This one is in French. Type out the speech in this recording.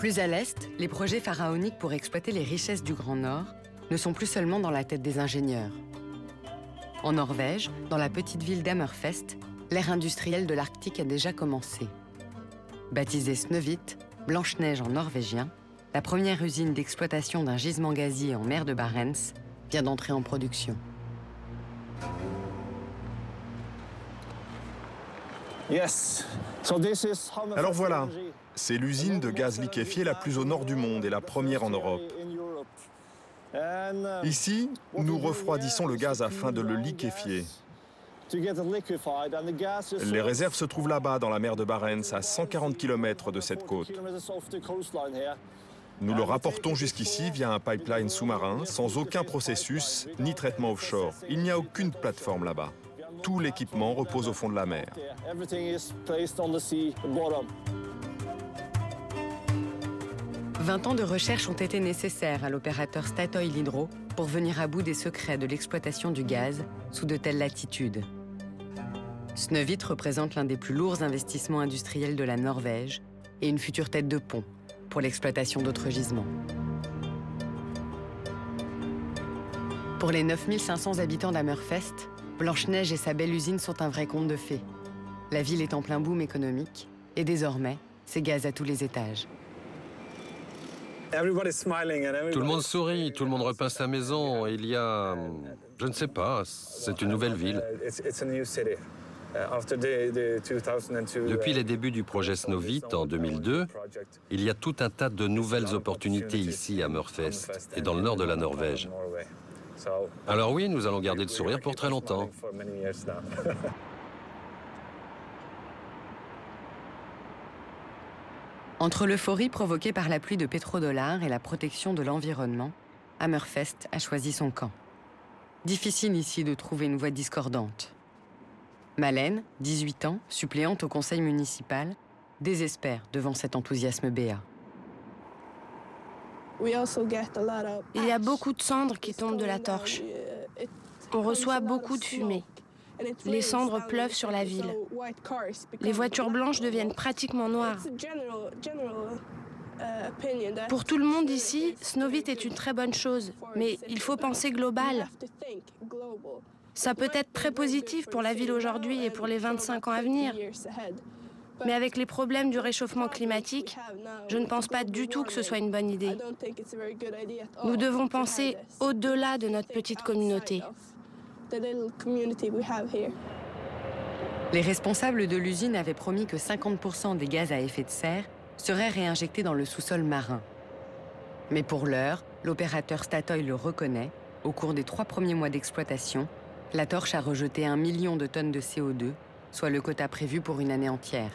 Plus à l'est, les projets pharaoniques pour exploiter les richesses du Grand Nord ne sont plus seulement dans la tête des ingénieurs. En Norvège, dans la petite ville d'Hammerfest, l'ère industrielle de l'Arctique a déjà commencé. Baptisée Snøhvit, Blanche-Neige en norvégien, la première usine d'exploitation d'un gisement gazier en mer de Barents vient d'entrer en production. Alors voilà, c'est l'usine de gaz liquéfié la plus au nord du monde et la première en Europe. Ici, nous refroidissons le gaz afin de le liquéfier. Les réserves se trouvent là-bas, dans la mer de Barents, à 140 km de cette côte. Nous le rapportons jusqu'ici via un pipeline sous-marin, sans aucun processus ni traitement offshore. Il n'y a aucune plateforme là-bas. Tout l'équipement repose au fond de la mer. 20 ans de recherche ont été nécessaires à l'opérateur Statoil Hydro pour venir à bout des secrets de l'exploitation du gaz sous de telles latitudes. Snøhvit représente l'un des plus lourds investissements industriels de la Norvège et une future tête de pont pour l'exploitation d'autres gisements. Pour les 9500 habitants d'Hammerfest, Blanche-Neige et sa belle usine sont un vrai conte de fées. La ville est en plein boom économique et désormais, c'est gaz à tous les étages. Tout le monde sourit, tout le monde repeint sa maison. Il y a, je ne sais pas, c'est une nouvelle ville. Depuis les débuts du projet Snøhvit en 2002, il y a tout un tas de nouvelles opportunités ici à Hammerfest et dans le nord de la Norvège. Alors oui, nous allons garder le sourire pour très longtemps. Entre l'euphorie provoquée par la pluie de pétrodollars et la protection de l'environnement, Hammerfest a choisi son camp. Difficile ici de trouver une voix discordante. Malène, 18 ans, suppléante au conseil municipal, désespère devant cet enthousiasme béat. Il y a beaucoup de cendres qui tombent de la torche. On reçoit beaucoup de fumée. Les cendres pleuvent sur la ville. Les voitures blanches deviennent pratiquement noires. Pour tout le monde ici, Snøhvit est une très bonne chose, mais il faut penser global. Ça peut être très positif pour la ville aujourd'hui et pour les 25 ans à venir. Mais avec les problèmes du réchauffement climatique, je ne pense pas du tout que ce soit une bonne idée. Nous devons penser au-delà de notre petite communauté. Les responsables de l'usine avaient promis que 50% des gaz à effet de serre seraient réinjectés dans le sous-sol marin. Mais pour l'heure, l'opérateur Statoil le reconnaît, au cours des 3 premiers mois d'exploitation, la torche a rejeté 1 million de tonnes de CO2, soit le quota prévu pour une année entière.